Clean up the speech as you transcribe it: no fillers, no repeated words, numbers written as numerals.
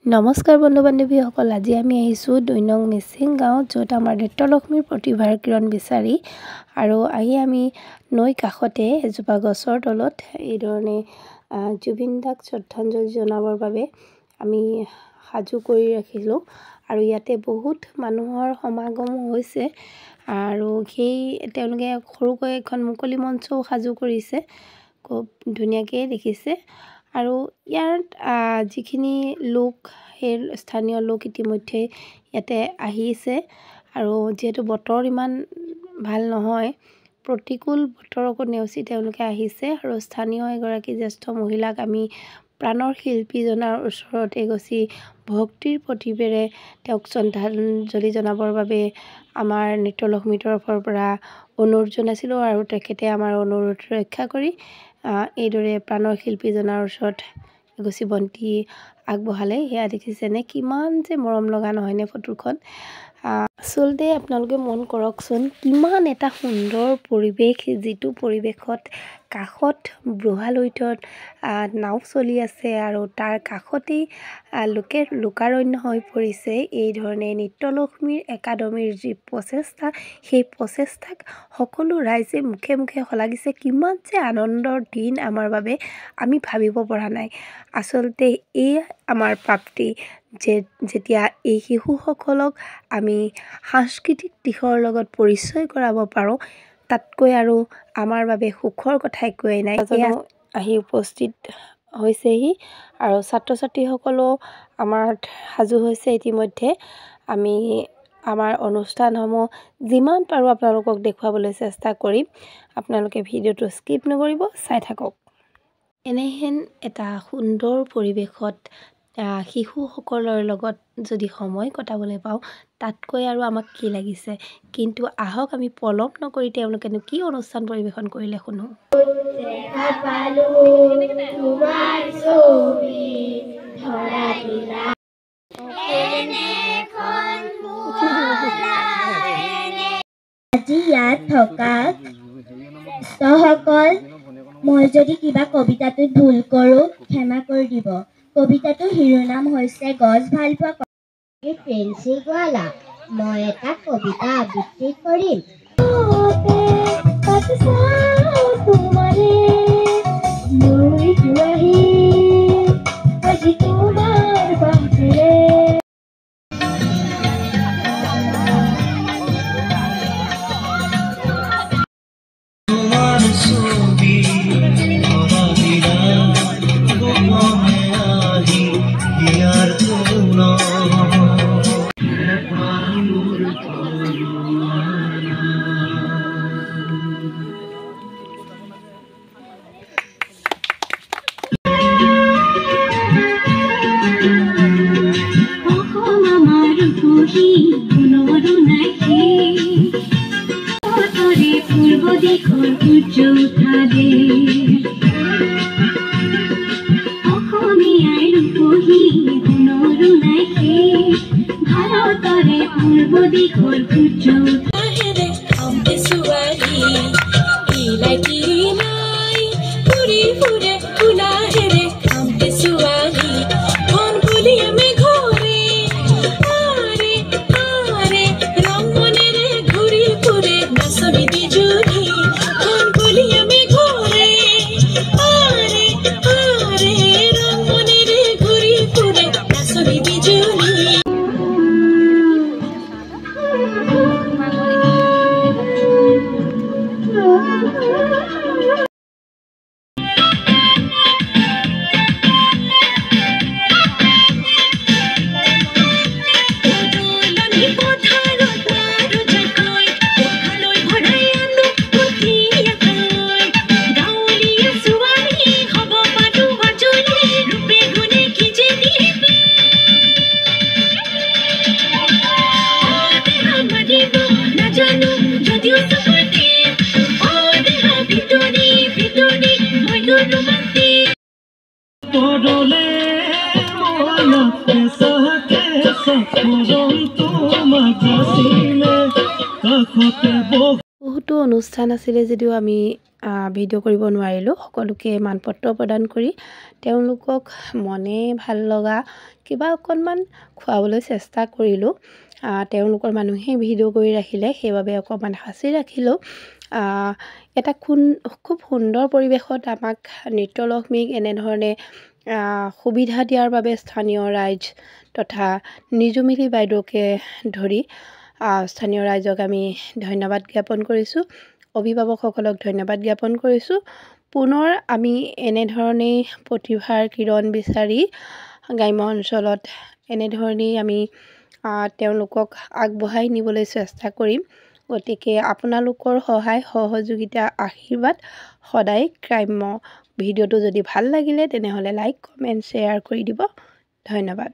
নমস্কাৰ বন্ধু বান্ধৱীসকল, আজি আমি আহিছোঁ ২ নং মিচিং গাঁৱত, য'ত আমাৰ নৃত্যলক্ষ্মীৰ প্ৰতিভাৰ কিৰণ বিচাৰি আৰু আমি নৈ কাষতে এজোপা গছৰ তলত এই ধৰণে জুবিন দাক শ্ৰদ্ধাঞ্জলি জনাবৰ বাবে আমি সাজু কৰি ৰাখিলোঁ আৰু ইয়াতে বহুত মানুহৰ সমাগম হৈছে আৰু তেওঁলোকে সৰুকৈ এখন মুকলি মঞ্চও সাজু কৰিছে। খুব ধুনীয়াকৈ দেখিছে আৰু ইয়াত যিখিনি লোক, সেই স্থানীয় লোক ইতিমধ্যে ইয়াতে আহিছে আৰু যিহেতু বতৰ ইমান ভাল নহয়, প্ৰতিকূল বতৰকো নেওচি তেওঁলোকে আহিছে আৰু স্থানীয় এগৰাকী জ্যেষ্ঠ মহিলাক আমি প্ৰাণৰ শিল্পীজনাৰ ওচৰতে গছি ভক্তিৰ প্ৰতিভেৰে তেওঁক শ্ৰদ্ধাঞ্জলি জনাবৰ বাবে আমাৰ নৃত্যলক্ষ্মীৰ তৰফৰ পৰা অনুৰোধ জনাইছিলোঁ আৰু তেখেতে আমাৰ অনুৰোধ ৰক্ষা কৰি এইদৰে প্ৰাণৰ শিল্পীজনাৰ ওচৰত এগছি বন্তি আগবঢ়ালে। সেয়া দেখিছেনে, কিমান যে মৰম লগা নহয়নে ফটোখন। আচলতে আপোনালোকে মন কৰকচোন, কিমান এটা সুন্দৰ পৰিৱেশ, যিটো পৰিৱেশত কাষত ব্ৰহ্মালৈটত নাও চলি আছে আৰু তাৰ কাষতেই লোকাৰণ্য হৈ পৰিছে। এই ধৰণে নৃত্যলক্ষ্মীৰ একাডেমীৰ যি প্ৰচেষ্টা, সেই প্ৰচেষ্টাক সকলো ৰাইজে মুখে মুখে শলাগিছে। কিমান যে আনন্দৰ দিন আমাৰ বাবে, আমি ভাবিব পৰা নাই। আচলতে এই আমাৰ প্ৰাপ্তি যে যেতিয়া এই শিশুসকলক আমি সাংস্কৃতিক দিশৰ লগত পৰিচয় কৰাব পাৰোঁ, তাতকৈ আৰু আমাৰ বাবে সুখৰ কথা একোৱেই নাই। আহি উপস্থিত হৈছেহি আৰু ছাত্ৰ ছাত্ৰীসকলো আমাৰ সাজু হৈছে ইতিমধ্যে। আমি আমাৰ অনুষ্ঠানসমূহ যিমান পাৰোঁ আপোনালোকক দেখুৱাবলৈ চেষ্টা কৰিম। আপোনালোকে ভিডিঅ'টো স্কিপ নকৰিব, চাই থাকক। এনেহেন এটা সুন্দৰ পৰিৱেশত শিশুসকলৰ লগত যদি সময় কটাবলৈ পাওঁ, তাতকৈ আৰু আমাক কি লাগিছে। কিন্তু আহক আমি পলম নকৰি তেওঁলোকেনো কি অনুষ্ঠান পৰিৱেশন কৰিলে শুনো। আজি ইয়াত থকা সকল, মই যদি কিবা কবিতাটোত ভুল কৰোঁ ক্ষমা কৰি দিব। কবিতাটোৰ শিৰোনাম হৈছে গছ ভাল পোৱা ফেঞ্চি গোৱালা। মই এটা কবিতা আবৃত্তি কৰিম। বহুতো অনুষ্ঠান আছিলে যদিও আমি ভিডিঅ' কৰিব নোৱাৰিলোঁ। সকলোকে মানপত্ৰ প্ৰদান কৰি তেওঁলোকক মনে ভাল লগা কিবা অকণমান খুৱাবলৈ চেষ্টা কৰিলোঁ। তেওঁলোকৰ মানুহে ভিডিঅ' কৰি ৰাখিলে, সেইবাবে অকণমান সাঁচি ৰাখিলোঁ। এটা খুব সুন্দৰ পৰিৱেশত আমাক নৃত্যলক্ষ্মীক এনেধৰণে সুবিধা দিয়াৰ বাবে স্থানীয় ৰাইজ তথা নিজুমিলি বাইদেউকে ধৰি স্থানীয় ৰাইজক আমি ধন্যবাদ জ্ঞাপন কৰিছোঁ। অভিভাৱকসকলক ধন্যবাদ জ্ঞাপন কৰিছোঁ। পুনৰ আমি এনেধৰণেই প্ৰতিভাৰ কিৰণ বিচাৰি গ্ৰাম্য অঞ্চলত এনেধৰণেই আমি তেওঁলোকক আগবঢ়াই নিবলৈ চেষ্টা কৰিম। গতিকে আপোনালোকৰ সহায় সহযোগিতা আশীৰ্বাদ সদায় কাম্য। ভিডিঅ'টো যদি ভাল লাগিলে তেনেহ'লে লাইক কমেণ্ট শ্বেয়াৰ কৰি দিব। ধন্যবাদ।